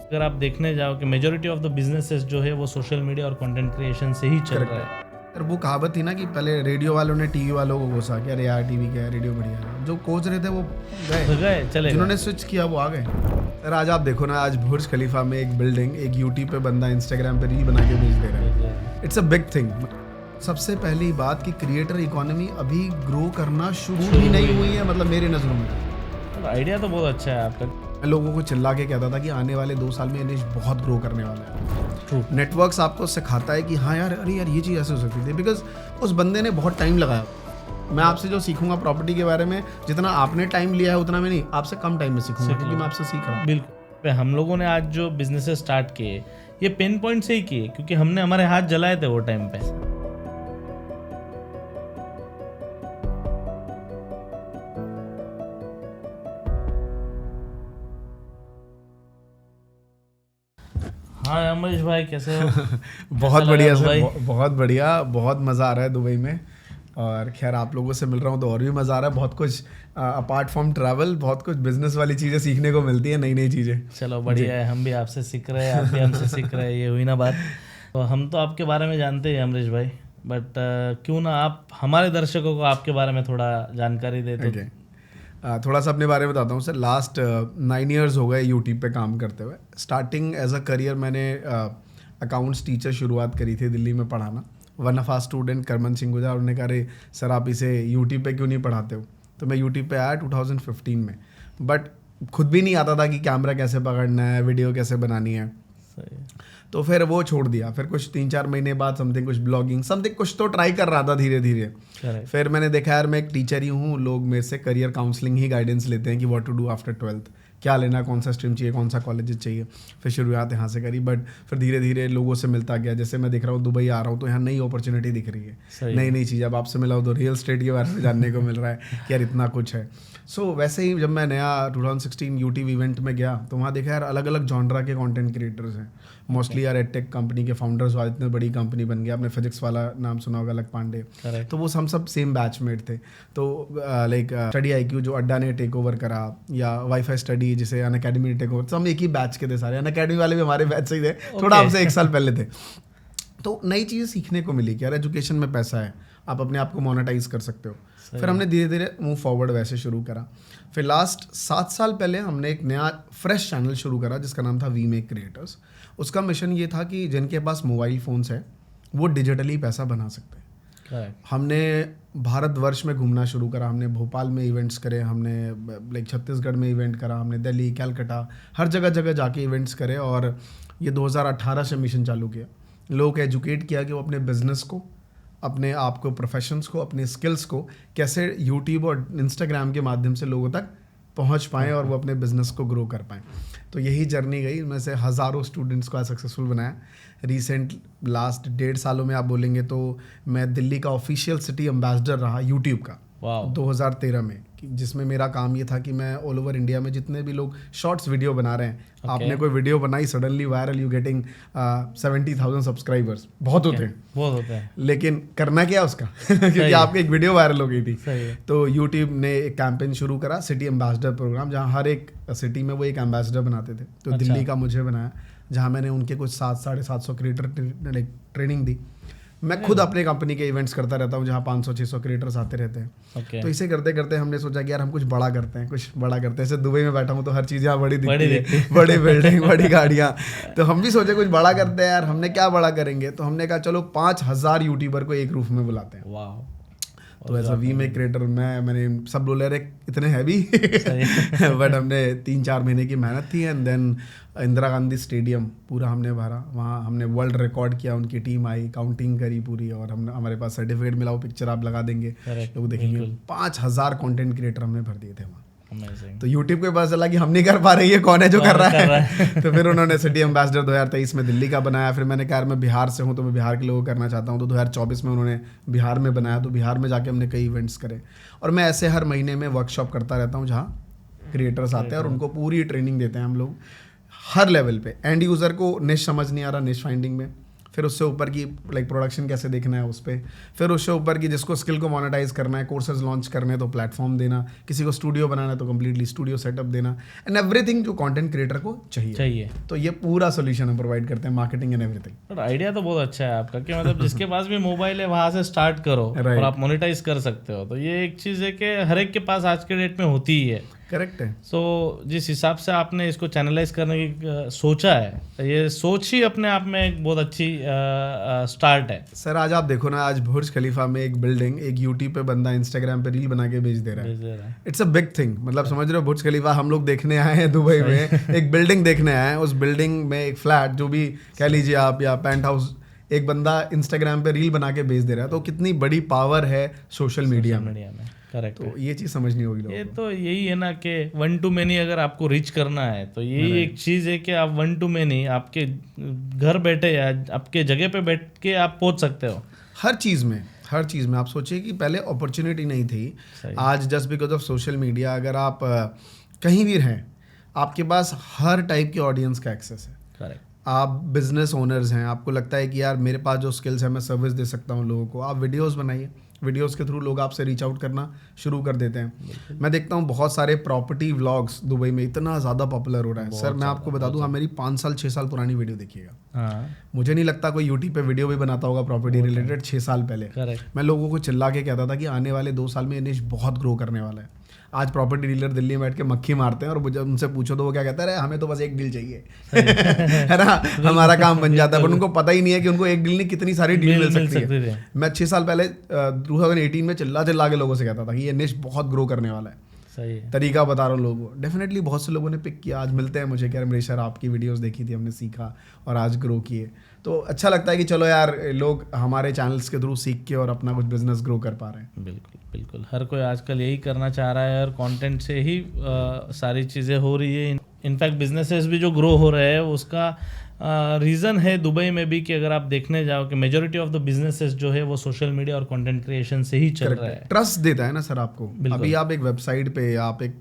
अगर आप देखने जाओ कि मेजोरिटी ऑफ द बिजनेसेस जो है वो सोशल मीडिया और कंटेंट क्रिएशन से ही चल रहा है। और वो कहावत थी ना कि पहले रेडियो वालों ने टीवी वालों को कोसा कि अरे यार टीवी क्या है, रेडियो बढ़िया है। जो कोच रहे थे वो गए, चले जिन्होंने स्विच किया वो आ गए। सर आज आप देखो ना, आज बुर्ज खलीफा में एक बिल्डिंग, एक यूट्यूब पे बंदा इंस्टाग्राम पे रील बना के भेज दे रहा है। It's a big thing. सबसे पहली बात कि क्रिएटर इकोनॉमी अभी ग्रो करना शुरू भी नहीं हुई है, मतलब मेरी नज़रों में। आइडिया तो बहुत अच्छा है आपका। मैं लोगों को चिल्ला के कहता था कि आने वाले 2 साल में ये निश बहुत ग्रो करने वाला है। नेटवर्क्स आपको सिखाता है कि हाँ यार, अरे यार ये चीज़ ऐसे हो सकती थी, बिकॉज उस बंदे ने बहुत टाइम लगाया। मैं आपसे जो सीखूंगा प्रॉपर्टी के बारे में, जितना आपने टाइम लिया है उतना मैं नहीं, आपसे कम टाइम में सीखूंगा, क्योंकि मैं आपसे सीख रहा हूँ। बिल्कुल। हम लोगों ने आज जो बिजनेसेस स्टार्ट किए ये पेन पॉइंट से ही किए, क्योंकि हमने हमारे हाथ जलाए थे वो टाइम पे। हाँ अमरीश भाई कैसे हो? बहुत बढ़िया सर, बहुत बढ़िया, बहुत मज़ा आ रहा है दुबई में। और खैर आप लोगों से मिल रहा हूँ तो और भी मज़ा आ रहा है। बहुत कुछ अपार्ट फ्रॉम ट्रैवल, बहुत कुछ बिजनेस वाली चीज़ें सीखने को मिलती है, नई नई चीज़ें। चलो बढ़िया है, हम भी आपसे सीख रहे हैं, आप भी हमसे सीख रहे हैं, ये हुई ना बात। तो हम तो आपके बारे में जानते हैं अमरीश भाई, बट क्यों ना आप हमारे दर्शकों को आपके बारे में थोड़ा जानकारी दे तो। थोड़ा सा अपने बारे में बताता हूँ सर। लास्ट 9 इयर्स हो गए यूट्यूब पे काम करते हुए। स्टार्टिंग एज अ करियर मैंने अकाउंट्स टीचर शुरुआत करी थी दिल्ली में पढ़ाना। One of our student Karman Singh Gujar, उन्होंने कहा अरे सर आप इसे यूट्यूब पे क्यों नहीं पढ़ाते हो। तो मैं यूट्यूब पे आया 2015 में, बट खुद भी नहीं आता था कि कैमरा कैसे पकड़ना है, वीडियो कैसे बनानी है। तो फिर वो छोड़ दिया। फिर कुछ 3-4 महीने बाद कुछ ब्लॉगिंग कुछ तो ट्राई कर रहा था धीरे धीरे। फिर मैंने देखा यार मैं एक टीचर ही हूँ, लोग मेरे से करियर काउंसलिंग ही गाइडेंस लेते हैं कि what to do after 12th, क्या लेना, कौन सा स्ट्रीम चाहिए, कौन सा कॉलेज चाहिए। फिर शुरुआत यहाँ से करी, बट फिर धीरे धीरे लोगों से मिलता गया। जैसे मैं देख रहा हूँ दुबई आ रहा हूँ तो यहाँ नई अपॉर्चुनिटी दिख रही है, नई नई चीज़। अब आपसे मिला हो तो रियल एस्टेट के बारे में जानने को मिल रहा है कि यार इतना कुछ है। सो वैसे ही जब मैं नया 2016 यूट्यूब इवेंट में गया तो वहाँ देखा यार अलग अलग जॉनरा के कंटेंट क्रिएटर्स हैं। मोस्टली यार एडटेक कंपनी के फाउंडर्स वाले, इतनी बड़ी कंपनी बन गया। आपने फिजिक्स वाला नाम सुना होगा, अलग पांडे। तो वो हम सब सेम बैचमेट थे। तो लाइक स्टडी IQ जो अड्डा ने टेक ओवर करा, या वाईफाई स्टडी जिसे अनअकैडमी ने टेक ओवर, हम एक ही बैच के थे सारे। अनअकैडमी वाले भी हमारे बैच से ही थे, थोड़ा हमसे 1 साल पहले थे। तो नई चीज़ें सीखने को मिली कि यार एजुकेशन में पैसा है, आप अपने आप को मोनेटाइज कर सकते हो। फिर हमने धीरे धीरे मूव फॉरवर्ड वैसे शुरू करा। फिर लास्ट 7 साल पहले हमने एक नया फ्रेश चैनल शुरू करा जिसका नाम था वी मेक क्रिएटर्स। उसका मिशन ये था कि जिनके पास मोबाइल फ़ोन्स है वो डिजिटली पैसा बना सकते हैं। हमने भारतवर्ष में घूमना शुरू करा। हमने भोपाल में इवेंट्स करे, हमने लाइक छत्तीसगढ़ में इवेंट करा, हमने दिल्ली, कलकत्ता, हर जगह जगह जाके इवेंट्स करे। और ये 2018 से मिशन चालू किया। लोगों को एजुकेट किया कि वो अपने बिजनेस को, अपने आप को, प्रोफेशंस को, अपने स्किल्स को कैसे यूट्यूब और इंस्टाग्राम के माध्यम से लोगों तक पहुंच पाएँ और वो अपने बिजनेस को ग्रो कर पाएँ। तो यही जर्नी गई। मैं से हज़ारों स्टूडेंट्स को आज सक्सेसफुल बनाया। रिसेंट लास्ट 1.5 सालों में आप बोलेंगे तो मैं दिल्ली का ऑफिशियल सिटी एम्बेसडर रहा यूट्यूब का 2013 में, जिसमें मेरा काम ये था कि मैं ऑल ओवर इंडिया में जितने भी लोग शॉर्ट्स वीडियो बना रहे हैं, आपने कोई वीडियो बनाई, suddenly viral, you getting 70,000 subscribers, बहुत होते हैं, लेकिन करना क्या उसका क्योंकि आपकी एक वीडियो वायरल हो गई थी। तो यूट्यूब ने एक कैंपेन शुरू करा, सिटी एम्बेसडर प्रोग्राम, जहाँ हर एक सिटी में वो एक एम्बेसडर बनाते थे। तो दिल्ली का मुझे बनाया, जहाँ मैंने उनके कुछ 700-750 क्रिएटर ट्रेनिंग दी। मैं खुद अपने कंपनी के इवेंट्स करता रहता हूँ जहाँ 500-600 क्रिएटर्स आते रहते हैं। तो इसे करते करते हमने सोचा कि यार हम कुछ बड़ा करते हैं, कुछ बड़ा करते हैं। जैसे दुबई में बैठा हूँ तो हर चीज़ यहाँ बड़ी दिखती है, बड़ी बिल्डिंग, बड़ी गाड़ियाँ। तो हम भी सोचे कुछ बड़ा करते हैं यार। हमने क्या बड़ा करेंगे, तो हमने कहा चलो 5000 यूट्यूबर को एक रूफ में बुलाते हैं। वाह। तो ऐसा वी मेक क्रिएटर मैंने सब बोले अरे इतने हैवी बट हमने 3-4 महीने की मेहनत थी। And then Indira Gandhi stadium पूरा हमने भरा, वहाँ हमने वर्ल्ड रिकॉर्ड किया। उनकी टीम आई, काउंटिंग करी पूरी, और हमने, हमारे पास सर्टिफिकेट मिला, वो पिक्चर आप लगा देंगे, लोग देखेंगे। 5000 कंटेंट क्रिएटर हमने भर दिए थे वहाँ। तो यूट्यूब को पता चला कि हम नहीं कर पा रहे, ये कौन है जो कर रहा है। तो फिर उन्होंने सिटी एम्बेसडर 2023 में दिल्ली का बनाया। फिर मैंने कहा मैं बिहार से हूँ तो मैं बिहार के लोगों को करना चाहता हूँ, तो 2024 में उन्होंने बिहार में बनाया। तो बिहार में जाके हमने कई इवेंट्स करे। और मैं ऐसे हर महीने में वर्कशॉप करता रहता हूँ जहाँ क्रिएटर्स आते हैं और उनको पूरी ट्रेनिंग देते हैं हम लोग हर लेवल पे। एंड यूज़र को निश समझ नहीं आ रहा, निश फाइंडिंग में, फिर उससे ऊपर की लाइक प्रोडक्शन कैसे देखना है उस पर, फिर उससे ऊपर की जिसको स्किल को मोनेटाइज करना है, कोर्सेज लॉन्च करने हैं तो प्लेटफॉर्म देना, किसी को स्टूडियो बनाना है तो कम्प्लीटली स्टूडियो सेटअप देना, एंड एवरीथिंग जो कंटेंट क्रिएटर को चाहिए। तो ये पूरा सोल्यूशन हम प्रोवाइड करते हैं, marketing and everything. But idea तो बहुत अच्छा है आपका कि मतलब जिसके पास भी मोबाइल है वहां से स्टार्ट करो और आप मोनेटाइज कर सकते हो। तो ये एक चीज़ है कि हर एक के पास आज के डेट में होती ही है। करेक्ट है। सो जिस हिसाब से आपने इसको चैनलाइज करने की सोचा है, ये सोच ही अपने आप में एक बहुत अच्छी स्टार्ट है। सर आज आप देखो ना, आज बुर्ज खलीफा में एक बिल्डिंग, एक यूट्यूब पे बंदा इंस्टाग्राम पे रील बना के भेज दे रहा है। It's a big thing. मतलब समझ रहे हो, बुर्ज खलीफा हम लोग देखने आए हैं दुबई में, एक बिल्डिंग देखने आए हैं, उस बिल्डिंग में एक फ्लैट जो भी कह लीजिए आप, या पेंट हाउस, एक बंदा इंस्टाग्राम पे रील बना के भेज दे रहा है। तो कितनी बड़ी पावर है सोशल मीडिया में। करेक्ट। तो ये चीज़ समझनी होगी लोगों ये तो यही है ना कि 1 to many अगर आपको रीच करना है तो यही एक चीज़ है कि आप 1 to many आपके घर बैठे या आपके जगह पे बैठ के आप पहुंच सकते हो। हर चीज़ में आप सोचिए कि पहले अपॉर्चुनिटी नहीं थी, आज just because of social media अगर आप कहीं भी रहें, आपके पास हर टाइप की ऑडियंस का एक्सेस है। करेक्ट। आप बिजनेस ओनर्स हैं, आपको लगता है कि यार मेरे पास जो स्किल्स है मैं सर्विस दे सकता हूँ लोगों को, आप वीडियोस बनाइए, वीडियोस के थ्रू लोग आपसे रीच आउट करना शुरू कर देते हैं। मैं देखता हूँ बहुत सारे प्रॉपर्टी व्लॉग्स दुबई में इतना ज़्यादा पॉपुलर हो रहा है। सर मैं आपको बता दूँ, आप मेरी 5 साल 6 साल पुरानी वीडियो देखिएगा। हाँ। मुझे नहीं लगता कोई यूट्यूब पे वीडियो भी बनाता होगा प्रॉपर्टी रिलेटेड 6 साल पहले। मैं लोगों को चिल्ला के कहता था कि आने वाले 2 साल में ये निश बहुत ग्रो करने वाला है। आज प्रॉपर्टी डीलर दिल्ली में बैठ के मक्खी मारते हैं और मुझे उनसे पूछो तो वो क्या कहता है, हमें तो बस एक डील चाहिए है ना, हमारा काम बन जाता है। पर उनको पता ही नहीं है कि उनको एक डील नहीं कितनी सारी डील मिल सकती है। मैं 6 साल पहले 2018 में चिल्ला के लोगों से कहता था कि ये निश बहुत ग्रो करने वाला है। सही है। तरीका बता रहा हूँ लोगों को। डेफिनेटली बहुत से लोगों ने पिक किया, आज मिलते हैं मुझे कह रहे मेरे सर आपकी वीडियोस देखी थी, हमने सीखा और आज ग्रो किए। तो अच्छा लगता है कि चलो यार लोग हमारे चैनल्स के थ्रू सीख के और अपना कुछ बिजनेस ग्रो कर पा रहे हैं। बिल्कुल हर कोई आजकल यही करना चाह रहा है और कंटेंट से ही सारी चीज़ें हो रही है। इनफैक्ट बिजनेसेस भी जो ग्रो हो रहे हैं उसका रीज़न है दुबई में भी कि अगर आप देखने जाओ कि मेजोरिटी ऑफ द बिजनेसेस जो है वो सोशल मीडिया और कंटेंट क्रिएशन से ही चल रहा है। ट्रस्ट देता है ना सर आपको। अभी आप एक वेबसाइट पे, आप एक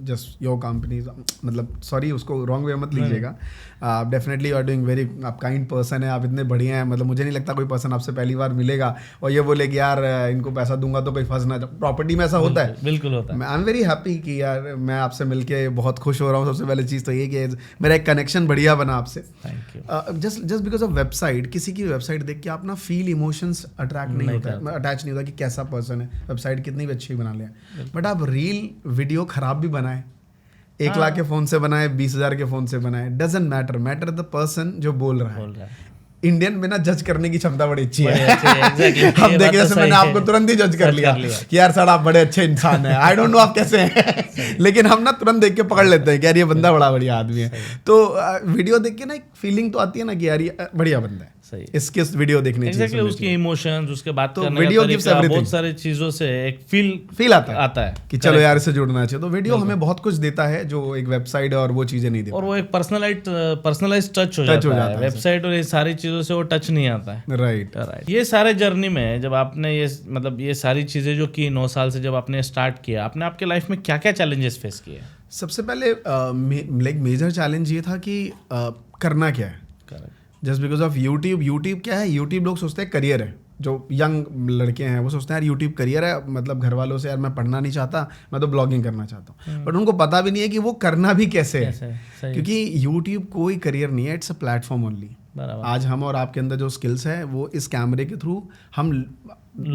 जस्ट योर कंपनी, मतलब सॉरी उसको रॉन्ग वे मत लीजिएगा, आप definitely you are doing very, आप काइंड पर्सन है, आप इतने बढ़िया हैं। मतलब मुझे नहीं लगता कोई पर्सन आपसे पहली बार मिलेगा और ये बोले कि यार इनको पैसा दूंगा तो कोई फंस ना जाए। प्रॉपर्टी में ऐसा होता है। बिल्कुल होता है। आई एम वेरी हैप्पी कि यार मैं आपसे मिलके बहुत खुश हो रहा हूँ। सबसे पहले चीज़ तो ये कि मेरा एक कनेक्शन बढ़िया बना आपसे। जस्ट बिकॉज ऑफ वेबसाइट, किसी की वेबसाइट देख के आप ना फील इमोशंस अट्रैक्ट नहीं होता है, अटैच नहीं होता कि कैसा पर्सन है, वेबसाइट कितनी भी अच्छी बना लिया। बट आप रील वीडियो खराब भी बनाए, 1 लाख के फोन से बनाए, 20,000 के फोन से बनाए, डजंट मैटर द पर्सन जो बोल रहा है। इंडियन में ना जज करने की क्षमता बड़ी अच्छी है। हम देखे जैसे मैंने आपको तुरंत ही जज कर लिया कि यार सर आप बड़े अच्छे इंसान हैं, आई डोंट नो आप कैसे हैं लेकिन हम ना तुरंत देख के पकड़ लेते हैं कि यार ये बंदा बड़ा बढ़िया आदमी है। तो वीडियो देख के ना एक फीलिंग तो आती है ना कि यार ये बढ़िया बंदा है। इसके वीडियो देखने चाहिए, उसके इमोशंस, उसके बात करने का तरीका, बहुत सारी चीजों से एक फील आता है कि चलो यार इससे जुड़ना चाहिए। तो वीडियो हमें बहुत कुछ देता है जो एक वेबसाइट और वो चीजें नहीं देती, और वो एक पर्सनलाइज टच हो जाता है। वेबसाइट और ये सारी चीजों से वो टच नहीं आता है। राइट। ये सारे जर्नी में जब आपने ये सारी चीजें जो की 9 साल से जब आपने स्टार्ट किया, आपने आपके लाइफ में क्या क्या चैलेंजेस फेस किए? सबसे पहले लाइक मेजर चैलेंज ये था कि करना क्या है। जस्ट बिकॉज ऑफ यूट्यूब क्या है, यूट्यूब लोग सोचते हैं करियर है। जो यंग लड़के हैं वो सोचते हैं यार यूट्यूब करियर है, मतलब घर वालों से यार मैं पढ़ना नहीं चाहता, मैं तो ब्लॉगिंग करना चाहता हूँ। बट उनको पता भी नहीं है कि वो करना भी कैसे है। क्योंकि यूट्यूब कोई करियर नहीं है, इट्स अ प्लेटफॉर्म ओनली। आज हम और आपके अंदर जो स्किल्स है वो इस कैमरे के थ्रू हम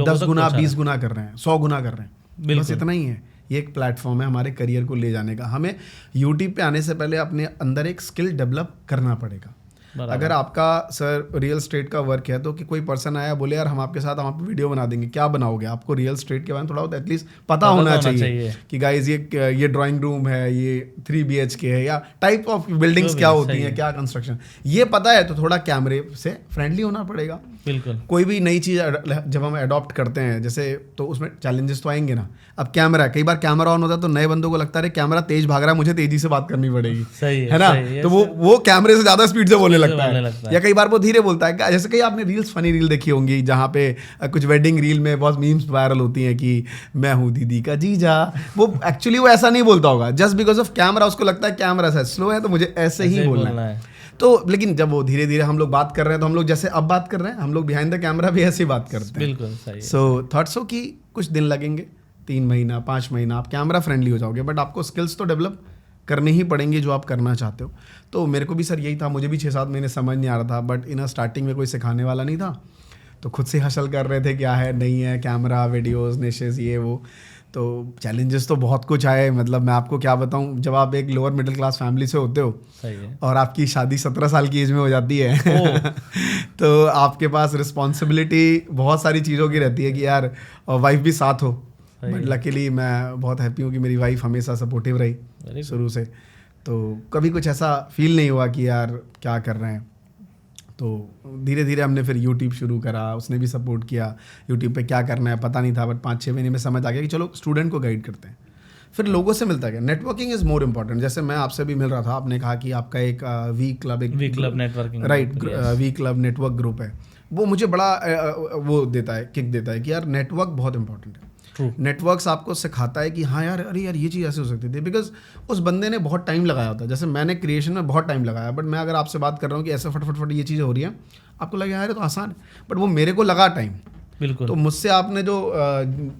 10 गुना 20 गुना कर रहे हैं, 100 गुना कर रहे हैं, बस इतना ही है। ये एक प्लेटफॉर्म है हमारे करियर को ले जाने का। हमें यूट्यूब पे आने से पहले अपने अंदर एक स्किल डेवलप करना पड़ेगा। अगर आपका सर रियल स्टेट का वर्क है तो कि कोई पर्सन आया बोले यार हम आपके साथ आप वीडियो बना देंगे, क्या बनाओगे? आपको रियल स्टेट के बारे में थोड़ा बहुत एटलीस्ट पता होना चाहिए कि गाइज ये ड्राइंग रूम है, ये 3 BHK है, या टाइप ऑफ बिल्डिंग्स क्या होती हैं, क्या कंस्ट्रक्शन, ये पता है तो थोड़ा कैमरे से फ्रेंडली होना पड़ेगा। बिल्कुल। कोई भी नई चीज़ जब हम अडॉप्ट करते हैं जैसे, तो उसमें चैलेंजेस तो आएंगे ना। अब कैमरा, कई बार कैमरा ऑन होता है तो नए बंदों को लगता है कैमरा तेज भाग रहा है, मुझे तेजी से बात करनी पड़ेगी, है ना। तो वो कैमरे से ज्यादा स्पीड से बोलने लगता है, या कई बार वो धीरे बोलता है। जैसे कई आपने रील्स, फनी रील देखी होंगी जहाँ पे कुछ वेडिंग रील में बहुत मीम्स वायरल होती हैं कि मैं हूँ दीदी का जीजा। वो एक्चुअली वो ऐसा नहीं बोलता होगा, जस्ट बिकॉज ऑफ कैमरा उसको लगता है कैमरा से स्लो है तो मुझे ऐसे ही बोलना है। तो लेकिन जब वो धीरे धीरे हम लोग बात कर रहे हैं तो हम लोग जैसे अब बात कर रहे हैं, हम लोग बिहाइंड द कैमरा भी ऐसे ही बात करते हैं। बिल्कुल सही। सो थॉट सो कि कुछ दिन लगेंगे, 3 महीना 5 महीना आप कैमरा फ्रेंडली हो जाओगे, बट आपको स्किल्स तो डेवलप करनी ही पड़ेंगी जो आप करना चाहते हो। तो मेरे को भी सर यही था, मुझे भी 6-7 महीने समझ नहीं आ रहा था, बट इन स्टार्टिंग में कोई सिखाने वाला नहीं था, तो खुद से हसल कर रहे थे क्या है नहीं है, कैमरा, वीडियोस, निशेस, ये वो। तो चैलेंजेस तो बहुत कुछ आए, मतलब मैं आपको क्या बताऊं, जब आप एक लोअर मिडिल क्लास फैमिली से होते हो सही है। और आपकी शादी 17 साल की एज में हो जाती है तो आपके पास रिस्पॉन्सिबिलिटी बहुत सारी चीज़ों की रहती है कि यार वाइफ भी साथ हो। बट लकीली मैं बहुत हैप्पी हूँ कि मेरी वाइफ हमेशा सपोर्टिव रही शुरू से, तो कभी कुछ ऐसा फील नहीं हुआ कि यार क्या कर रहे हैं। तो धीरे धीरे हमने फिर यूट्यूब शुरू करा, उसने भी सपोर्ट किया। यूट्यूब पे क्या करना है पता नहीं था, बट 5-6 महीने में समझ आ गया कि चलो स्टूडेंट को गाइड करते हैं। फिर लोगों से मिलता गया, नेटवर्किंग इज़ मोर इम्पॉर्टेंट। जैसे मैं आपसे भी मिल रहा था, आपने कहा कि आपका एक V club networking, right, V club network group है, वो मुझे बड़ा वो देता है, किक देता है कि यार नेटवर्क बहुत इंपॉर्टेंट है। नेटवर्क्स आपको सिखाता है कि हाँ यार, अरे यार ये चीज़ ऐसे हो सकती थी, बिकॉज उस बंदे ने बहुत टाइम लगाया होता है। जैसे मैंने क्रिएशन में बहुत टाइम लगाया, बट मैं अगर आपसे बात कर रहा हूँ कि ऐसे फटफट ये चीज़ें हो रही हैं, आपको लगे यार ये तो आसान है, बट वो मेरे को लगा टाइम। बिल्कुल। तो मुझसे आपने जो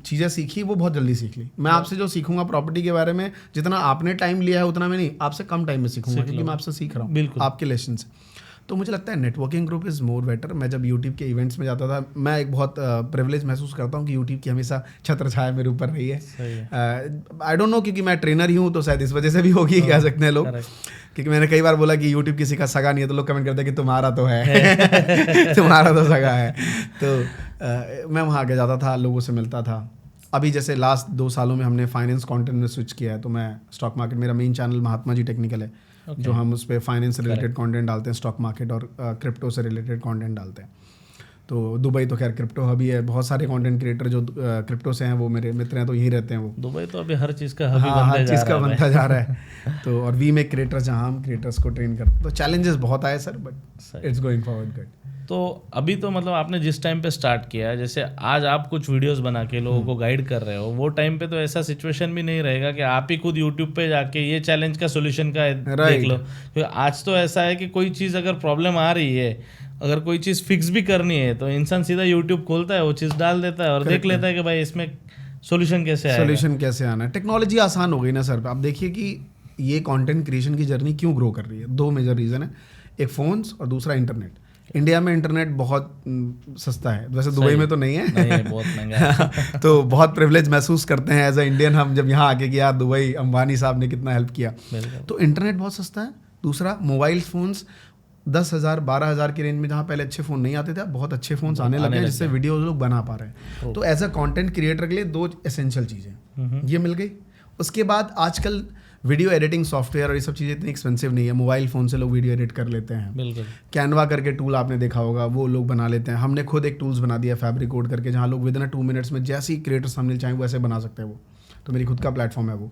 चीज़ें सीखी वो बहुत जल्दी सीख ली। मैं आपसे जो सीखूंगा प्रॉपर्टी के बारे में, जितना आपने टाइम लिया है उतना मैं नहीं, आपसे कम टाइम में सीखूंगा, क्योंकि मैं आपसे सीख रहा हूँ आपके लेसन से। तो मुझे लगता है networking group is more better. मैं जब यूट्यूब के इवेंट्स में जाता था, मैं एक बहुत प्रिविलेज महसूस करता हूँ कि यूट्यूब की हमेशा छत्र छाया मेरे ऊपर रही है। आई डोंट नो, क्योंकि मैं ट्रेनर ही हूँ तो शायद इस वजह से भी होगी, कह सकते हैं लोग। क्योंकि मैंने कई बार बोला कि यूट्यूब किसी का सगा नहीं है, तो लोग कमेंट करते हैं कि तुम्हारा तो है तुम्हारा तो सगा है। तो मैं वहाँ आगे जाता था, लोगों से मिलता था। अभी जैसे लास्ट 2 सालों में हमने फाइनेंस कंटेंट में स्विच किया है, तो मैं स्टॉक मार्केट, मेरा main channel Mahatma ji technical है, जो हम उस पर फाइनेंस से रिलेटेड कंटेंट डालते हैं, स्टॉक मार्केट और क्रिप्टो से रिलेटेड कंटेंट डालते हैं। तो दुबई तो खैर क्रिप्टो हबी है, बहुत सारे कंटेंट क्रिएटर जो क्रिप्टो से हैं वो मेरे मित्र हैं, तो यहीं रहते हैं वो। दुबई तो अभी हर चीज़ का हबी बनता जा रहा है तो और वी मेक क्रिएटर्स, जहाँ हम क्रिएटर्स को ट्रेन करते हैं। तो चैलेंजेस बहुत आए sir, but it's going forward good. तो अभी तो मतलब आपने जिस टाइम पे स्टार्ट किया है, जैसे आज आप कुछ वीडियोस बना के लोगों को गाइड कर रहे हो, वो टाइम पे तो ऐसा सिचुएशन भी नहीं रहेगा कि आप ही खुद यूट्यूब पे जाके ये चैलेंज का सोल्यूशन का देख लो। क्योंकि आज तो ऐसा है कि कोई चीज़ अगर प्रॉब्लम आ रही है, अगर कोई चीज़ फिक्स भी करनी है, तो इंसान सीधा यूट्यूब खोलता है, वो चीज़ डाल देता है और देख लेता है कि भाई इसमें सोल्यूशन कैसे आना है। टेक्नोलॉजी आसान हो गई ना सर। आप देखिए कि ये कंटेंट क्रिएशन की जर्नी क्यों ग्रो कर रही है, 2 मेजर रीज़न है, एक फ़ोन्स और दूसरा इंटरनेट। इंडिया में इंटरनेट बहुत सस्ता है, वैसे दुबई में तो नहीं है, बहुत महंगा है तो बहुत प्रिविलेज महसूस करते हैं एज अ इंडियन हम जब यहाँ आके कि यार दुबई अंबानी साहब ने कितना हेल्प किया। तो इंटरनेट बहुत सस्ता है। दूसरा मोबाइल फ़ोन्स 10,000-12,000 की रेंज में, जहाँ पहले अच्छे फ़ोन नहीं आते थे, बहुत अच्छे फ़ोन्स आने लगे हैं जिससे वीडियो लोग बना पा रहे हैं। तो एज अ कंटेंट क्रिएटर के लिए 2 एसेंशियल चीज़ें ये मिल गई। उसके बाद आजकल वीडियो एडिटिंग सॉफ्टवेयर और ये सब चीज़ें इतनी एक्सपेंसिव नहीं है, मोबाइल फ़ोन से लोग वीडियो एडिट कर लेते हैं। बिल्कुल। कैनवा करके टूल आपने देखा होगा, वो लोग बना लेते हैं। हमने खुद एक टूल्स बना दिया फैब्रिक कोड करके, जहाँ लोग विदिन 2 मिनट्स में जैसी क्रिएटर थंबनेल चाहें वो ऐसे बना सकते हैं। वो तो मेरी खुद का प्लेटफॉर्म है वो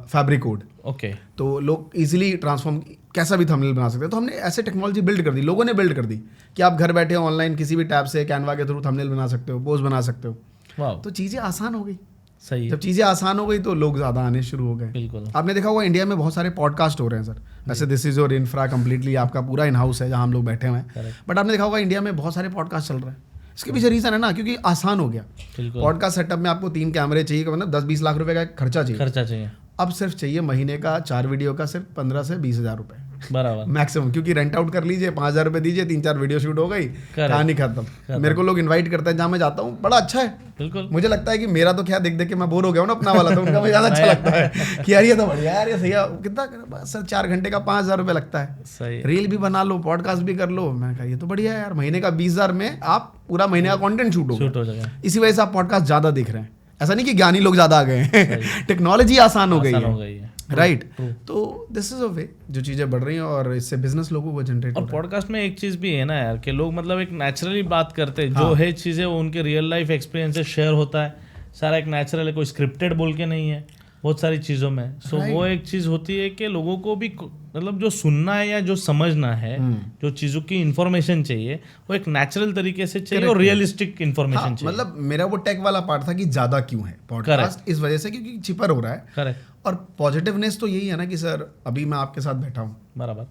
फैब्रिक कोड। ओके। तो लोग इजीली ट्रांसफॉर्म कैसा भी थंबनेल बना सकते हैं। तो हमने ऐसे टेक्नोलॉजी बिल्ड कर दी, लोगों ने बिल्ड कर दी कि आप घर बैठे ऑनलाइन किसी भी टैब से कैनवा के थ्रू थंबनेल बना सकते हो, पोस्ट बना सकते हो। तो चीज़ें आसान हो गई। सही। जब चीज़ें आसान हो गई तो लोग ज़्यादा आने शुरू हो गए। बिल्कुल। आपने देखा होगा इंडिया में बहुत सारे पॉडकास्ट हो रहे हैं सर। वैसे this is your infra completely, आपका पूरा इन हाउस है जहाँ हम लोग बैठे हुए हैं, बट आपने देखा होगा इंडिया में बहुत सारे पॉडकास्ट चल रहे हैं। इसके पीछे रीज़न है ना, क्योंकि आसान हो गया। पॉडकास्ट सेटअप में आपको 3 कैमरे चाहिए, मतलब 10-20 लाख रुपए का खर्चा चाहिए। अब सिर्फ चाहिए महीने का 4 वीडियो का सिर्फ 15 से 20 हज़ार रुपए बराबर मैक्सिमम, क्योंकि रेंट आउट कर लीजिए, 5,000 रुपए दीजिए, 3-4 वीडियो शूट हो गई, कहानी खत्म। मेरे को लोग इनवाइट करते हैं जहाँ मैं जाता हूँ, बड़ा अच्छा है। बिल्कुल। मुझे लगता है कि मेरा तो क्या देख देख के मैं बोर हो गया हूँ ना अपना वाला, तो उनका मुझे ज़्यादा अच्छा लगता है कि यार ये तो बढ़िया, यार ये सही है। कितना सर 4 घंटे का 5,000 रुपये लगता है, रील भी बना लो, पॉडकास्ट भी कर लो। मैंने कहा ये तो बढ़िया है यार, महीने का 20,000 में आप पूरा महीने का कॉन्टेंट शूट हो जाएगा। इसी वजह से आप पॉडकास्ट ज़्यादा देख रहे हैं। ऐसा नहीं कि ज्ञानी लोग ज़्यादा आ गए हैं, टेक्नोलॉजी आसान हो गई है, राइट। तो दिस इज अ वे जो चीज़ें बढ़ रही हैं और इससे बिजनेस लोगों को जनरेट। और पॉडकास्ट में एक चीज़ भी है ना यार, कि लोग मतलब एक नेचुरली बात करते हैं, जो है चीज़ें वो उनके रियल लाइफ एक्सपीरियंस से शेयर होता है, सारा एक नेचुरल है, कोई स्क्रिप्टेड बोल के नहीं है बहुत सारी चीज़ों में। सो वो एक चीज़ होती है कि लोगों को भी मतलब जो सुनना है या जो समझना है, जो चीज़ों की इन्फॉर्मेशन चाहिए वो एक नेचुरल तरीके से चाहिए और रियलिस्टिक इन्फॉर्मेशन चाहिए। मतलब मेरा वो टेक वाला पार्ट था कि ज़्यादा क्यों है पॉडकास्ट, इस वजह से क्योंकि चिपर हो रहा है। करेक्ट। और पॉजिटिवनेस तो यही है ना कि सर अभी मैं आपके साथ बैठा हूँ, बराबर,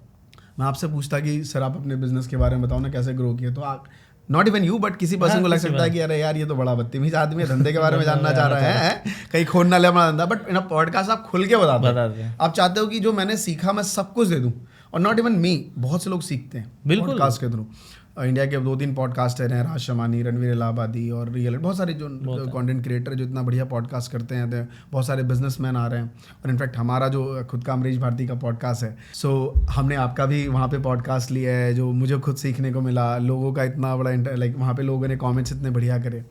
मैं आपसे पूछता कि सर आप अपने बिजनेस के बारे में बताओ ना, कैसे ग्रो किया, तो आप नॉट इवन यू बट किसी पर्सन को लग सकता है कि अरे यार ये तो बड़ा बदतमीज आदमी है, धंधे के बारे में जानना चाह रहा है, कहीं खोन ना ले अपना धंधा। बट इन पॉडकास्ट आप खुल के बताते हैं, आप चाहते हो कि जो मैंने सीखा मैं सब कुछ दे दूं, और नॉट इवन मी, बहुत से लोग सीखते हैं पॉडकास्ट के थ्रू। इंडिया के 2-3 पॉडकास्टर हैं, राज शमानी, रणवीर इलाहाबादी और रियल, बहुत सारे जो कंटेंट क्रिएटर जो इतना बढ़िया पॉडकास्ट करते हैं, बहुत सारे बिजनेसमैन आ रहे हैं। और इनफैक्ट हमारा जो खुद का अमरीश भारती का पॉडकास्ट है, सो हमने आपका भी वहाँ पे पॉडकास्ट लिया है, जो मुझे खुद सीखने को मिला, लोगों का इतना बड़ा लाइक वहाँ पे लोगों ने कॉमेंट्स इतने बढ़िया करे।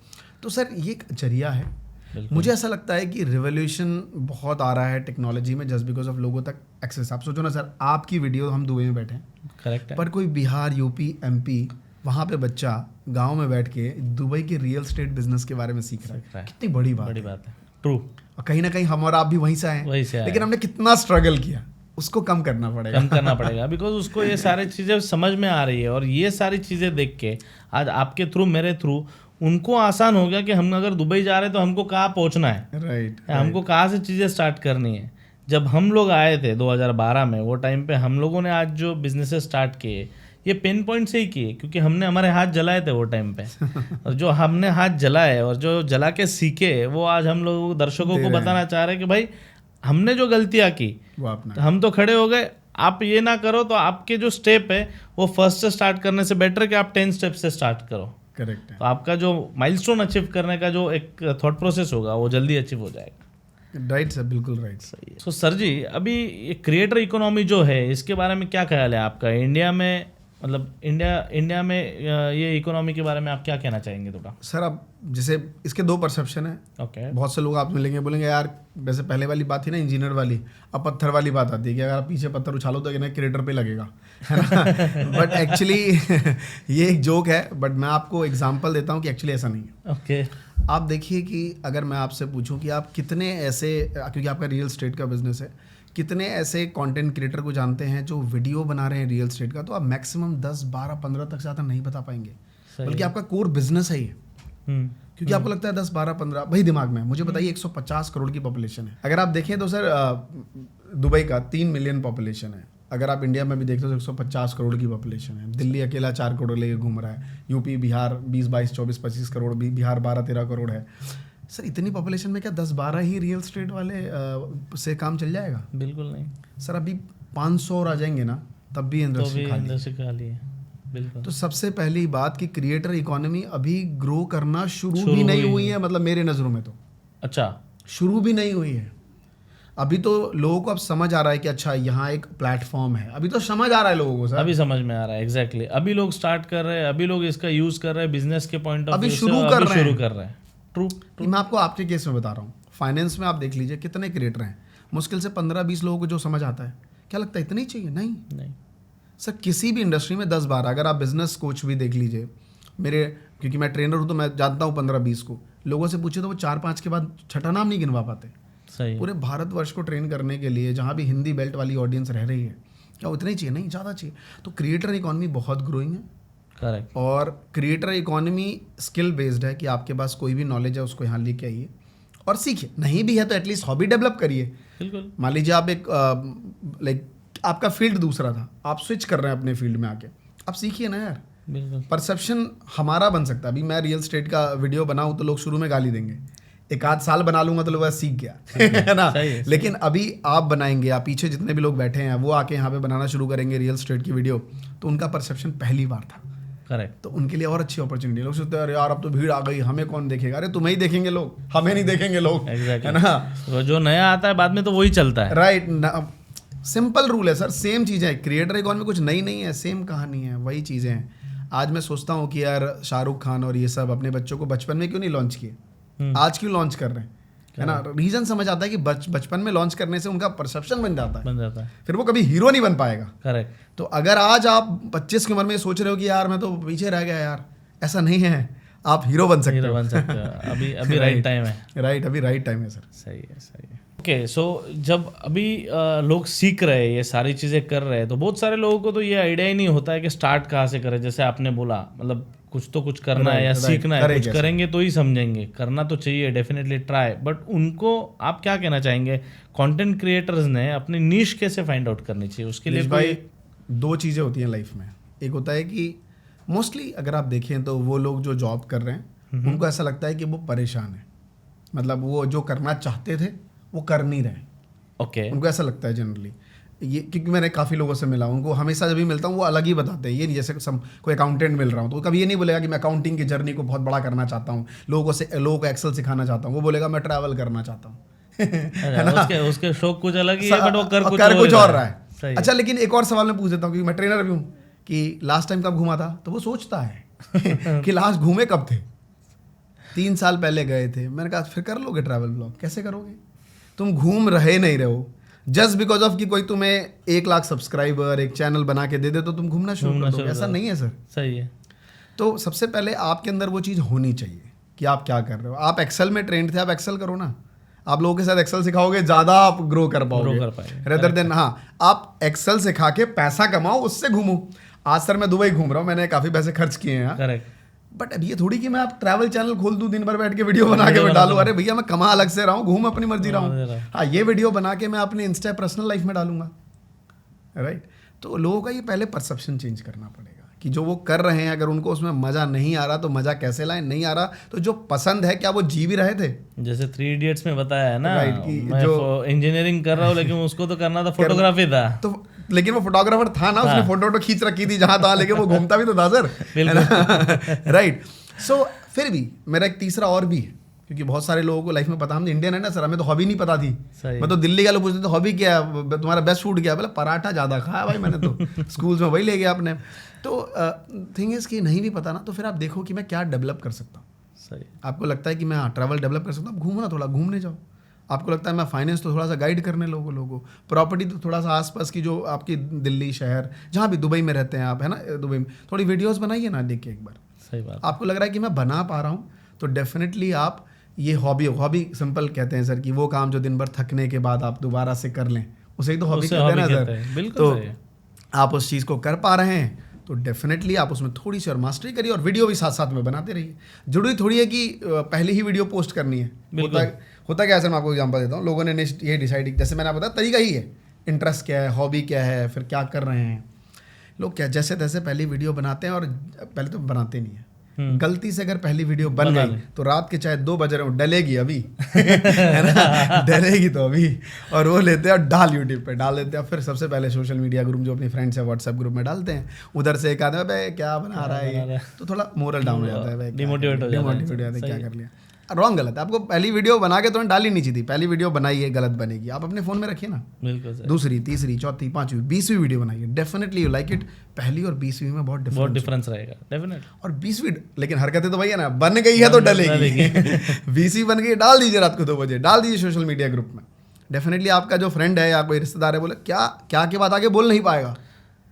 तो सर ये एक जरिया है, मुझे ऐसा लगता है कि रिवोल्यूशन बहुत आ रहा है टेक्नोलॉजी में, जस्ट बिकॉज ऑफ लोगों तक एक्सेस। आप सोचो ना सर, आपकी वीडियो, हम दुबई में बैठे हैं, करेक्ट है, पर कोई बिहार, यूपी, एमपी, वहाँ पे बच्चा गांव में बैठ के दुबई के रियल स्टेट बिजनेस के बारे में सीख रहा है। कितनी बड़ी बात है। ट्रू। और कहीं ना कहीं हम और आप भी वहीं से आए, लेकिन हमने कितना स्ट्रगल किया, उसको कम करना पड़ेगा बिकॉज उसको ये सारी चीज़ें समझ में आ रही है, और ये सारी चीज़ें देख के आज आपके थ्रू, मेरे थ्रू, उनको आसान हो गया कि हम अगर दुबई जा रहे हैं तो हमको कहाँ पहुँचना है, राइट, हमको कहाँ से चीज़ें स्टार्ट करनी है। जब हम लोग आए थे 2012 में, वो टाइम पे हम लोगों ने आज जो बिजनेसेस स्टार्ट किए, ये पेन पॉइंट से ही किए, क्योंकि हमने हमारे हाथ जलाए थे वो टाइम पे और जो हमने हाथ जलाए और जो जला के सीखे, वो आज हम लोग दर्शकों को बताना चाह रहे हैं कि भाई हमने जो गलतियाँ की तो हम तो खड़े हो गए, आप ये ना करो। तो आपके जो स्टेप है वो फर्स्ट से स्टार्ट करने से बेटर है कि आप 10 स्टेप से स्टार्ट करो। करेक्ट है। तो आपका जो माइलस्टोन अचीव करने का जो एक थॉट प्रोसेस होगा वो जल्दी अचीव हो जाएगा। राइट सर, बिल्कुल राइट। सही है। सो सर जी, अभी ये क्रिएटर इकोनॉमी जो है, इसके बारे में क्या ख्याल है आपका? इंडिया में, मतलब इंडिया में ये इकोनॉमी के बारे में आप क्या कहना चाहेंगे थोड़ा? सर अब जैसे इसके 2 परसेप्शन है। ओके। बहुत से लोग आप मिलेंगे, बोलेंगे यार वैसे पहले वाली बात थी ना इंजीनियर वाली, अब पत्थर वाली बात आती है कि अगर आप पीछे पत्थर उछालो तो ना क्रिएटर पे लगेगा, है ना। बट एक्चुअली ये एक जोक है, बट मैं आपको एग्जांपल देता हूँ कि एक्चुअली ऐसा नहीं है। ओके। आप देखिए कि अगर मैं आपसे पूछूं कि आप कितने ऐसे, क्योंकि आपका रियल स्टेट का बिजनेस है, कितने ऐसे कंटेंट क्रिएटर को जानते हैं जो वीडियो बना रहे हैं रियल स्टेट का, तो आप मैक्सिमम 10, 12, 15 तक ज़्यादा नहीं बता पाएंगे, बल्कि आपका कोर बिजनेस है ये। क्योंकि आपको लगता है 10, 12, 15 वही दिमाग में। मुझे बताइए 150 करोड़ की पॉपुलेशन है, अगर आप देखें तो सर दुबई का 3 मिलियन पॉपुलेशन है। अगर आप इंडिया में भी देखते हो तो 150 करोड़ की पॉपुलेशन है। दिल्ली अकेला 4 करोड़ लेके घूम रहा है, यूपी, बिहार 20, 22, 24, 25 करोड़, बिहार 12, 13 करोड़ है। सर इतनी पॉपुलेशन में क्या 10, 12 ही रियल स्टेट वाले से काम चल जाएगा? बिल्कुल नहीं सर, अभी 500 और आ जाएंगे ना, तब भी इंडस्ट्री खाली है। बिल्कुल। तो सबसे पहली बात कि क्रिएटर इकोनॉमी अभी ग्रो करना शुरू भी नहीं हुई है, मतलब मेरे नज़रों में तो। अच्छा, शुरू भी नहीं हुई है। अभी तो लोगों को अब समझ आ रहा है कि अच्छा यहाँ एक प्लेटफॉर्म है, अभी तो समझ आ रहा है लोगों को सर, अभी समझ में आ रहा है। एग्जैक्टली, अभी लोग स्टार्ट कर रहे हैं, अभी लोग इसका यूज कर रहे हैं बिजनेस के पॉइंट ऑफ व्यू से, शुरू कर रहे हैं। ट्रू। मैं आपको आपके केस में बता रहा हूँ, फाइनेंस में आप देख लीजिए कितने क्रिएटर हैं, मुश्किल से 15-20 लोगों को जो समझ आता है। क्या लगता है इतना ही चाहिए? नहीं सर, किसी भी इंडस्ट्री में 10-12, अगर आप बिजनेस कोच भी देख लीजिए मेरे, क्योंकि मैं ट्रेनर हूँ तो मैं जानता हूँ 15-20 को, लोगों से पूछे तो वो 4-5 के बाद छठा नाम नहीं गिनवा पाते। सही। पूरे भारतवर्ष को ट्रेन करने के लिए जहाँ भी हिंदी बेल्ट वाली ऑडियंस रह रही है, क्या उतना ही चाहिए? नहीं, ज़्यादा चाहिए। तो क्रिएटर इकोनॉमी बहुत ग्रोइंग है। करेक्ट। और क्रिएटर इकोनॉमी स्किल बेस्ड है कि आपके पास कोई भी नॉलेज है उसको यहाँ लेके आइए और सीखिए, नहीं भी है तो एटलीस्ट हॉबी डेवलप करिए। बिल्कुल। मान लीजिए आप एक लाइक आपका फील्ड दूसरा था, आप स्विच कर रहे हैं अपने फील्ड में आके, आप सीखिए ना यार। बिल्कुल। परसेप्शन हमारा बन सकता है। अभी मैं रियल स्टेट का वीडियो बनाऊँ तो लोग शुरू में गाली देंगे, 1-8 साल बना लूंगा तो लोग सीख गया है ना। लेकिन अभी आप बनाएंगे, आप पीछे जितने भी लोग बैठे हैं वो आके यहाँ पे बनाना शुरू करेंगे रियल स्टेट की वीडियो, तो उनका परसेप्शन पहली बार था। करेक्ट। तो उनके लिए और अच्छी अपॉर्चुनिटी। लोग सोचते हैं अरे यार अब तो भीड़ आ गई, हमें कौन देखेगा? अरे तुम्हें ही देखेंगे लोग, हमें नहीं देखेंगे लोग। exactly. है ना। तो जो नया आता है बाद में तो वही चलता है। राइट। सिंपल रूल है सर, सेम चीज़ें हैं। क्रिएटर इकोनॉमी कुछ नई नहीं है, सेम कहानी है, वही चीज़ें हैं। आज मैं सोचता हूँ कि यार शाहरुख खान और ये सब अपने बच्चों को बचपन में क्यों नहीं लॉन्च किए, आज क्यों लॉन्च कर रहे हैं, है ना। रीजन समझ आता है कि बचपन में लॉन्च करने से उनका परसेप्शन बन जाता है, फिर वो कभी हीरो नहीं बन पाएगा। करेक्ट। तो अगर आज आप 25 की उम्र में सोच रहे हो कि यार मैं तो पीछे रह गया यार, ऐसा नहीं है, आप हीरो बन सकते हो। अभी राइट टाइम है। राइट, अभी राइट टाइम है सर। सही है। ओके, सो जब अभी लोग सीख रहे हैं, ये सारी चीज़ें कर रहे हैं, तो बहुत सारे लोगों को तो ये आइडिया ही नहीं होता है कि स्टार्ट कहाँ से करें। जैसे आपने बोला, मतलब कुछ तो कुछ करना है या सीखना है, कुछ करेंगे तो ही समझेंगे, करना तो चाहिए, डेफिनेटली ट्राई। बट उनको आप क्या कहना चाहेंगे, कंटेंट क्रिएटर्स ने अपनी नीश कैसे फाइंड आउट करनी चाहिए? उसके लिए भाई दो चीज़ें होती हैं लाइफ में। एक होता है कि मोस्टली अगर आप देखें तो वो लोग जो जॉब कर रहे हैं उनको ऐसा लगता है कि वो परेशान है, मतलब वो जो करना चाहते थे वो कर नहीं रहे। ओके उनको ऐसा लगता है जनरली, ये क्योंकि मैंने काफ़ी लोगों से मिला हूं, उनको हमेशा जब भी मिलता हूँ वो अलग ही बताते हैं। ये नहीं जैसे कोई अकाउंटेंट मिल रहा हूँ तो कभी ये नहीं बोलेगा कि मैं अकाउंटिंग की जर्नी को बहुत बड़ा करना चाहता हूँ, लोगों को एक्सेल सिखाना चाहता हूँ। वो बोलेगा मैं ट्रैवल करना चाहता हूँ है ना, उसके शौक कुछ अलग ही है, बट वो कर कुछ और रहा है। सही अच्छा, लेकिन एक और सवाल मैं पूछ देता हूँ क्योंकि मैं ट्रेनर भी हूँ, कि लास्ट टाइम कब घूमा था, तो वो सोचता है कि लास्ट घूमे कब थे, 3 साल पहले गए थे। मैंने कहा फिर कर लोगे ट्रैवल ब्लॉग, कैसे करोगे, तुम घूम रहे नहीं रहे हो। जस्ट बिकॉज ऑफ कि कोई तुम्हें 1 लाख सब्सक्राइबर एक चैनल बना के दे दे तो तुम घूमना शुरू कर दोगे, ऐसा नहीं है सर। सही है। तो सबसे पहले आपके अंदर वो चीज़ होनी चाहिए कि आप क्या कर रहे हो। आप एक्सेल में ट्रेंड थे, आप एक्सेल करो ना, आप लोगों के साथ एक्सेल सिखाओगे, ज़्यादा आप ग्रो कर पाओगे रेदर देन आप एक्सेल सिखा के पैसा कमाओ, उससे घूमो। आज सर मैं दुबई घूम रहा हूँ, मैंने काफ़ी पैसे खर्च किए हैं, करेक्ट, बट अब ये थोड़ी कि मैं आप ट्रैवल चैनल खोल दूं, दिन भर बैठ के वीडियो बना के मैं डालूं। अरे भैया मैं कमा अलग से रहा हूँ, घूम अपनी मर्जी रहा हूँ। हाँ, ये वीडियो बना के मैं अपने इंस्टा पर्सनल लाइफ में डालूंगा, राइट। तो लोगों का ये पहले परसेप्शन चेंज करना पड़ेगा कि जो वो कर रहे हैं अगर उनको उसमें मजा नहीं आ रहा तो मजा कैसे लाएं, नहीं आ रहा तो जो पसंद है क्या वो जी भी रहे थे। जैसे 3 इडियट्स में बताया है ना, राइट, कि मैं जो इंजीनियरिंग कर रहा हूँ लेकिन उसको तो करना था फोटोग्राफी था, तो लेकिन वो फोटोग्राफर था ना, उसने फोटो खींच रखी थी जहां तहां, लेकिन वो घूमता भी तो था सर, राइट। सो फिर भी मेरा एक तीसरा और भी है, क्योंकि बहुत सारे लोगों को लाइफ में पता, हम इंडियन है ना सर, हमें तो हॉबी नहीं पता थी। मैं तो दिल्ली का लोग पूछते थे हॉबी क्या है, तुम्हारा बेस्ट फूड क्या है, बोला पराठा ज़्यादा खाया भाई मैंने तो स्कूल्स में वही ले गया आपने। तो थिंग इज कि नहीं भी पता ना, तो फिर आप देखो कि मैं क्या डेवलप कर सकता हूँ। सही, आपको लगता है कि मैं ट्रैवल डेवलप कर सकता हूँ, घूमना, थोड़ा घूमने जाओ। आपको लगता है मैं फाइनेंस, तो थोड़ा सा गाइड करने लोगों को, प्रॉपर्टी तो थोड़ा सा आसपास की जो आपकी दिल्ली शहर, जहाँ भी दुबई में रहते हैं आप, है ना, दुबई में थोड़ी वीडियोस बनाइए ना, देख के एक बार। सही बात। आपको लग रहा है कि मैं बना पा रहा हूँ तो डेफिनेटली आप ये हॉबी सिंपल कहते हैं सर, कि वो काम जो दिन भर थकने के बाद आप दोबारा से कर लें, उसे ही तो हॉबी कहते हैं ना सर। बिल्कुल। तो आप उस चीज़ को कर पा रहे हैं तो डेफिनेटली आप उसमें थोड़ी सी और मास्टरी करिए, और वीडियो भी साथ साथ में बनाते रहिए। जरूरी थोड़ी है कि पहले ही वीडियो पोस्ट करनी है। होता क्या है सर, मैं आपको एग्जांपल देता हूँ, लोगों ने ये डिसाइड, जैसे मैंने आपको बताया तरीका ही है, इंटरेस्ट क्या है, हॉबी क्या है, फिर क्या कर रहे हैं लोग, क्या जैसे तैसे पहली वीडियो बनाते हैं, और पहले तो बनाते नहीं है। गलती से अगर पहली वीडियो बन गई तो रात के चाहे 2 बज रहे हो, डलेगी अभी है ना, डलेगी तो अभी, और वो लेते हैं और डाल यूट्यूब पे डाल देते हैं। फिर सबसे पहले सोशल मीडिया ग्रुप जो अपनी फ्रेंड्स है व्हाट्सएप ग्रुप में डालते हैं, उधर से एक आदमी भाई क्या बना रहा है ये, तो थोड़ा मोरल डाउन हो जाता है, डिमोटिवेट हो जाता है, क्या कर लिया, रॉन्ग गलत है। आपको पहली वीडियो बना के तुरंत डाली नहीं चाहिए थी, पहली वीडियो बनाइए, गलत बनेगी, आप अपने फोन में रखिए ना, बिल्कुल। दूसरी, तीसरी, चौथी, 5वीं, 20वीं वीडियो बनाइए, डेफिनेटली यू लाइक इट। पहली और 20वीं में बहुत डिफरेंस रहेगा, डेफिनेट। और 20वीं, लेकिन हरकतें तो भैया ना, बन गई है तो डलेगी 20वीं बन गई, डाल दीजिए रात को 2 बजे, डाल दीजिए सोशल मीडिया ग्रुप में। डेफिनेटली आपका जो फ्रेंड है या कोई रिश्तेदार है, बोले क्या के बाद आगे बोल नहीं पाएगा,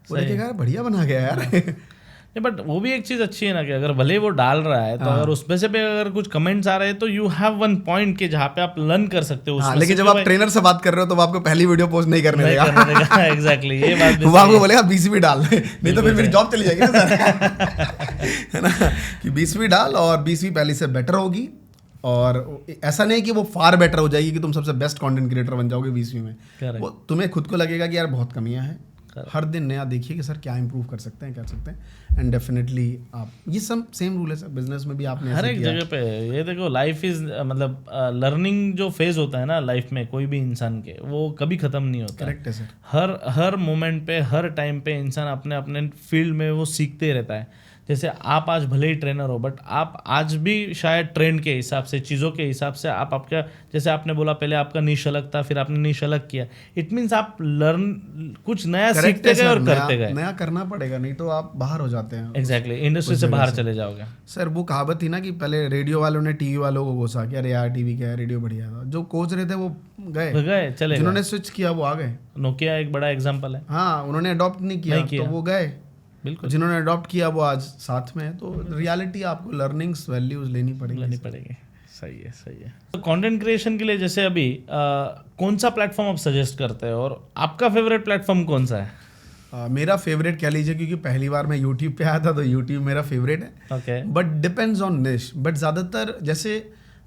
वो देखेगा बढ़िया बना गया यार। बट वो भी एक चीज अच्छी है ना, कि अगर भले वो डाल रहा है तो अगर उसमें से भी अगर कुछ कमेंट्स आ रहे हैं तो यू हैव वन पॉइंट के जहाँ पे आप लर्न कर सकते हो। लेकिन जब आप ट्रेनर से बात कर रहे हो तो वो आपको पहली वीडियो पोस्ट नहीं करने देगा। एग्जैक्टली, ये बात वो आपको बोलेगा 20वीं डाल, नहीं तो फिर मेरी जॉब चली जाएगी ना सर, है ना, कि 20वीं डाल, और 20वीं पहली से बेटर होगी, और ऐसा नहीं कि वो फार बेटर हो जाएगी कि तुम सबसे बेस्ट कंटेंट क्रिएटर बन जाओगे 20वीं में। वो तुम्हें खुद को लगेगा कि यार बहुत कमियां हैं, हर दिन नया देखिए कि सर क्या इंप्रूव कर सकते हैं, क्या सकते हैं, एंड डेफिनेटली आप, ये सब सेम रूल है सर, बिजनेस में भी आपने हर एक जगह पे ये देखो, लाइफ इज मतलब लर्निंग जो फेज होता है ना लाइफ में कोई भी इंसान के, वो कभी खत्म नहीं होता। करेक्ट है सर। हर मोमेंट पे, हर टाइम पे इंसान अपने अपने फील्ड में वो सीखते रहता है। जैसे आप आज भले ही ट्रेनर हो, बट आप आज भी शायद ट्रेंड के हिसाब से, चीज़ों के हिसाब से आप आपका, जैसे आपने बोला पहले आपका नीश अलग था, फिर आपने नीश अलग किया, इट मीन्स आप कुछ नया सीखते गए और करते गए। नया करना पड़ेगा, नहीं तो आप बाहर हो जाते हैं। एग्जैक्टली, इंडस्ट्री से बाहर चले जाओगे। सर वो कहावत थी ना कि पहले रेडियो वालों ने टीवी वालों को घोषा कि अरे यार टीवी क्या है, रेडियो बढ़िया था। जो कोच रहे थे वो गए चले, जिन्होंने स्विच किया वो आ गए। नोकिया एक बड़ा एग्जाम्पल है। हाँ, उन्होंने अडॉप्ट नहीं किया तो वो गए, बिल्कुल। जिन्होंने अडॉप्ट किया वो आज साथ में है। तो रियलिटी आपको लर्निंग्स वैल्यूज लेनी पड़ेगी। सही है। तो कंटेंट क्रिएशन के लिए जैसे अभी कौन सा प्लेटफॉर्म आप सजेस्ट करते हैं, और आपका फेवरेट प्लेटफॉर्म कौन सा है? मेरा फेवरेट कह लीजिए, क्योंकि पहली बार मैं यूट्यूब पे आया था तो यूट्यूब मेरा फेवरेट है। ओके। बट डिपेंड्स ऑन निश। बट ज़्यादातर जैसे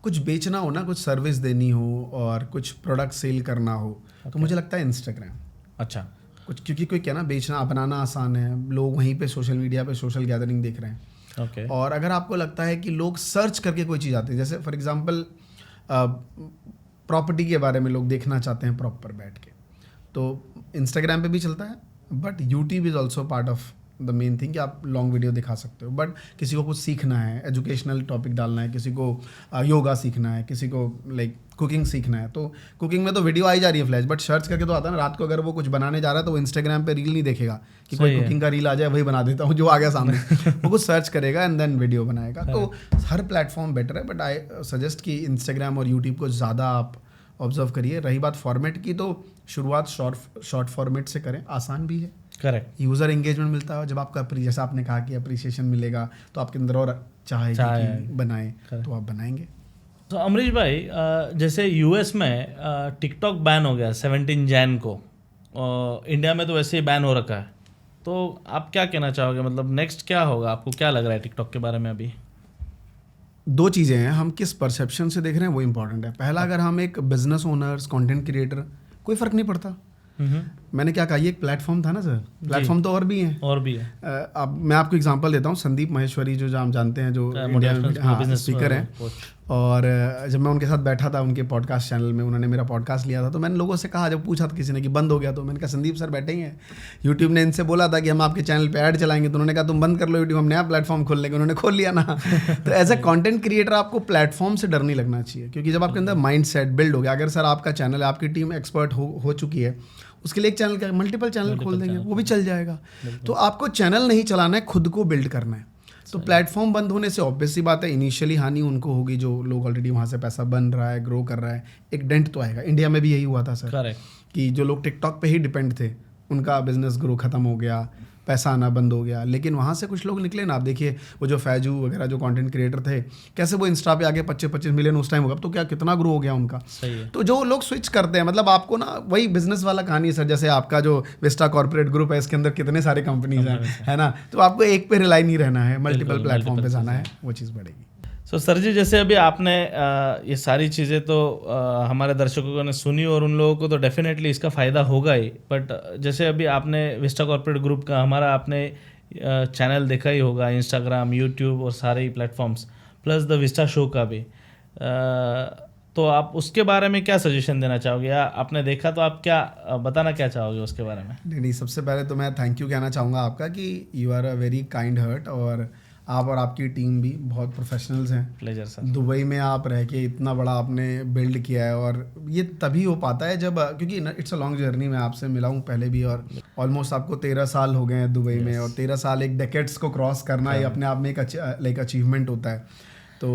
कुछ बेचना हो ना, कुछ सर्विस देनी हो और कुछ प्रोडक्ट सेल करना हो, तो मुझे लगता है इंस्टाग्राम। अच्छा। कुछ, क्योंकि कोई क्या ना बेचना बनाना आसान है, लोग वहीं पे सोशल मीडिया पे सोशल गैदरिंग देख रहे हैं। ओके। और अगर आपको लगता है कि लोग सर्च करके कोई चीज़ आती है, जैसे फॉर एग्जांपल प्रॉपर्टी के बारे में लोग देखना चाहते हैं प्रॉपर बैठ के, तो इंस्टाग्राम पे भी चलता है, but YouTube is also part of the main thing कि आप लॉन्ग वीडियो दिखा सकते हो। बट किसी को कुछ सीखना है, एजुकेशनल टॉपिक डालना है, किसी को योगा सीखना है, किसी को लाइक कुकिंग सीखना है, तो कुकिंग में तो वीडियो आई जा रही है फ्लैश, बट सर्च करके तो आता है ना। रात को अगर वो कुछ बनाने जा रहा है तो वो इंस्टाग्राम पे रील नहीं देखेगा कि कोई कुकिंग का रील आ जाए वही बना देता हूँ जो आ गया सामने। वो कुछ सर्च करेगा एंड देन वीडियो बनाएगा। तो हर प्लेटफॉर्म बेटर है, बट आई सजेस्ट कि इंस्टाग्राम और यूट्यूब को ज़्यादा आप ऑब्जर्व करिए। रही बात फॉर्मेट की, तो शुरुआत शॉर्ट फॉर्मेट से करें, आसान भी है, करेक्ट। यूज़र एंगेजमेंट मिलता है। जब आपका जैसा आपने कहा कि अप्रिसिएशन मिलेगा तो आपके अंदर और चाहेगी कि बनाएं, तो आप बनाएंगे। तो अमरीश भाई, जैसे यूएस में टिकटॉक बैन हो गया 17 जैन को, इंडिया में तो वैसे ही बैन हो रखा है, तो आप क्या कहना चाहोगे, मतलब नेक्स्ट क्या होगा, आपको क्या लग रहा है टिकटॉक के बारे में अभी? दो चीज़ें हैं, हम किस परसेप्शन से देख रहे हैं वो इम्पॉर्टेंट है। पहला, अगर हम एक बिजनेस ओनर्स, कंटेंट क्रिएटर, कोई फ़र्क नहीं पड़ता। मैंने क्या कहा, ये एक प्लेटफॉर्म था ना सर, प्लेटफॉर्म तो और भी हैं, अब मैं आपको एग्जांपल देता हूँ। संदीप महेश्वरी जो हम जानते हैं, जो इंडिया में स्पीकर हैं, और जब मैं उनके साथ बैठा था उनके पॉडकास्ट चैनल में, उन्होंने मेरा पॉडकास्ट लिया था, तो मैंने लोगों से कहा, जब पूछा था किसी ने कि बंद हो गया, तो मैंने कहा संदीप सर बैठे ही हैं, यूट्यूब ने इनसे बोला था कि हम आपके चैनल पे ऐड चलाएंगे, तो उन्होंने कहा तुम बंद कर लो यूट्यूब, हम नया प्लेटफॉर्म खोल लेंगे, उन्होंने खोल लिया ना। तो एज अ कंटेंट क्रिएटर आपको प्लेटफॉर्म से डर नहीं लगना चाहिए, क्योंकि जब आपके अंदर माइंड सेट बिल्ड हो गया, अगर सर आपका चैनल है, आपकी टीम एक्सपर्ट हो चुकी है, उसके लिए एक चैनल का मल्टीपल चैनल खोल देंगे, वो भी चल जाएगा। तो आपको चैनल नहीं चलाना है, खुद को बिल्ड करना है। तो प्लेटफॉर्म बंद होने से ऑब्वियस सी बात है इनिशियली हानि उनको होगी, जो लोग ऑलरेडी वहाँ से पैसा बन रहा है, ग्रो कर रहा है, एक डेंट तो आएगा। इंडिया में भी यही हुआ था सर, कि जो लोग टिकटॉक पे ही डिपेंड थे, उनका बिजनेस ग्रो खत्म हो गया, पैसा आना बंद हो गया। लेकिन वहाँ से कुछ लोग निकले ना, आप देखिए वो जो फैजू वगैरह जो कंटेंट क्रिएटर थे, कैसे वो इंस्टा पे आगे 25 मिलियन उस टाइम होगा, तो क्या कितना ग्रो हो गया उनका। तो जो लोग स्विच करते हैं, मतलब आपको ना वही बिजनेस वाला कहानी है सर, जैसे आपका जो विस्टा कॉर्पोरेट ग्रुप है, इसके अंदर कितने सारे कंपनीज हैं, है ना, तो आपको एक पे रिलाई नहीं रहना है, मल्टीपल प्लेटफॉर्म पे जाना है, वो चीज़ बढ़ेगी। सो सर जी, जैसे अभी आपने ये सारी चीज़ें तो हमारे दर्शकों ने सुनी, और उन लोगों को तो डेफिनेटली इसका फ़ायदा होगा ही, बट जैसे अभी आपने विस्टा कॉर्पोरेट ग्रुप का हमारा आपने चैनल देखा ही होगा, इंस्टाग्राम, यूट्यूब और सारे ही platforms, plus the Vista show का भी, तो आप उसके बारे में क्या सजेशन देना चाहोगे, या आपने देखा तो आप क्या बताना क्या चाहोगे उसके बारे में? नहीं, सबसे पहले तो मैं थैंक यू कहना चाहूँगा आपका कि you are a very kind heart, और आप और आपकी टीम भी बहुत प्रोफेशनल्स हैं। Pleasure sir. दुबई में आप रह के इतना बड़ा आपने बिल्ड किया है, और ये तभी हो पाता है जब, क्योंकि इट्स अ लॉन्ग जर्नी, मैं आपसे मिला हूँ पहले भी, और ऑलमोस्ट आपको 13 साल हो गए हैं दुबई में, और 13 साल एक डेकेड्स को क्रॉस करना ये अपने आप में एक लाइक अचीवमेंट होता है। तो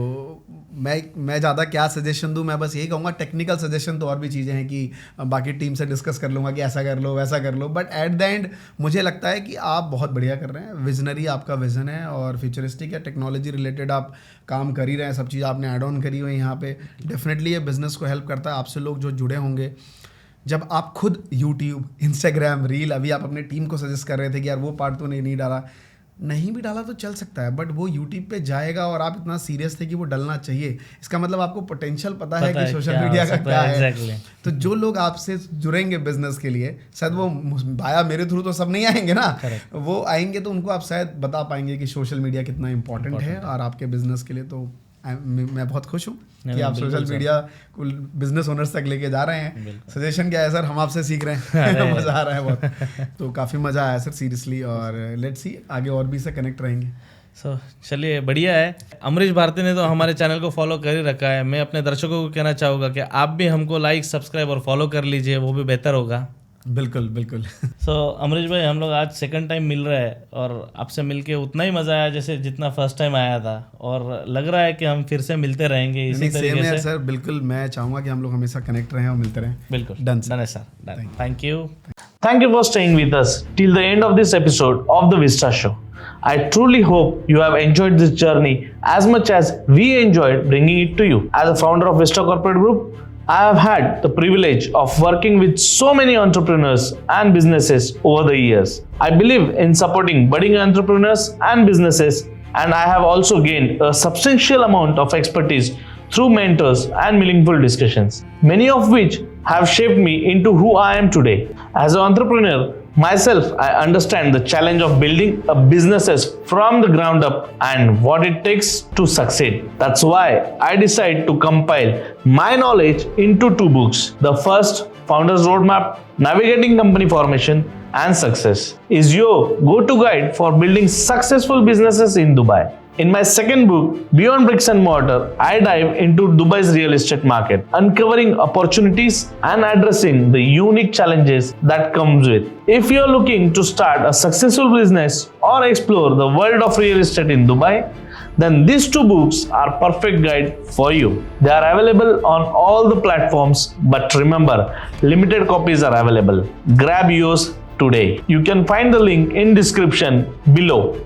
मैं ज़्यादा क्या सजेशन दूँ, मैं बस यही कहूँगा, टेक्निकल सजेशन तो और भी चीज़ें हैं कि बाकी टीम से डिस्कस कर लूँगा कि ऐसा कर लो वैसा कर लो, बट एट द एंड मुझे लगता है कि आप बहुत बढ़िया कर रहे हैं, विजनरी आपका विज़न है, और फ्यूचरिस्टिक है, टेक्नोलॉजी रिलेटेड आप काम कर ही रहे हैं, सब चीज़ आपने ऐड ऑन करी हुई है यहाँ पे। डेफिनेटली ये बिज़नेस को हेल्प करता है, आपसे लोग जो जुड़े होंगे, जब आप खुद यूट्यूब, इंस्टाग्राम, रील, अभी आप अपने टीम को सजेस्ट कर रहे थे कि यार वो पार्ट तो नहीं डाला, नहीं भी डाला तो चल सकता है, बट वो यूट्यूब पे जाएगा, और आप इतना सीरियस थे कि वो डलना चाहिए, इसका मतलब आपको पोटेंशियल पता है कि सोशल मीडिया का क्या है। तो जो लोग आपसे जुड़ेंगे बिजनेस के लिए, शायद वो भाया मेरे थ्रू तो सब नहीं आएंगे ना, वो आएंगे तो उनको आप शायद बता पाएंगे कि सोशल मीडिया कितना इंपॉर्टेंट है और आपके बिजनेस के लिए। तो मैं बहुत खुश हूँ कि आप सोशल मीडिया को बिजनेस ओनर्स तक लेके जा रहे हैं। सजेशन क्या है सर, हम आपसे सीख रहे हैं। मज़ा आ रहा है बहुत, तो काफ़ी मज़ा आया सर सीरियसली, और लेट्स सी आगे और भी से कनेक्ट रहेंगे। चलिए बढ़िया है। अमरीश भारती ने तो हमारे चैनल को फॉलो कर ही रखा है, मैं अपने दर्शकों को कहना चाहूँगा कि आप भी हमको लाइक, सब्सक्राइब और फॉलो कर लीजिए, वो भी बेहतर होगा। बिल्कुल बिल्कुल। अमरीश भाई, हम लोग आज सेकंड टाइम मिल रहे हैं, और आपसे मिलके उतना ही मज़ा आया जैसे जितना फर्स्ट टाइम आया था, और लग रहा है कि हम फिर से मिलते रहेंगे इसी तरीके से। सर बिल्कुल, मैं चाहूँगा कि हम लोग हमेशा कनेक्ट रहें और मिलते रहें। बिल्कुल डन है sir, done. Thank you for staying with us till the end of this episode of the Vista show. I truly hope you have enjoyed this journey as much as we enjoyed bringing it to you. As a founder of Vista Corporate Group, I have had the privilege of working with so many entrepreneurs and businesses over the years. I believe in supporting budding entrepreneurs and businesses, and I have also gained a substantial amount of expertise through mentors and meaningful discussions, many of which have shaped me into who I am today. As an entrepreneur, Myself, I understand the challenge of building a businesses from the ground up and what it takes to succeed. That's why I decided to compile my knowledge into 2 books. The first, Founder's Roadmap, Navigating Company Formation and Success, is your go-to guide for building successful businesses in Dubai. In my second book, Beyond Bricks and Mortar, I dive into Dubai's real estate market, uncovering opportunities and addressing the unique challenges that comes with. If you're looking to start a successful business or explore the world of real estate in Dubai, then these 2 books are perfect guide for you. They are available on all the platforms, but remember, limited copies are available. Grab yours today. You can find the link in description below.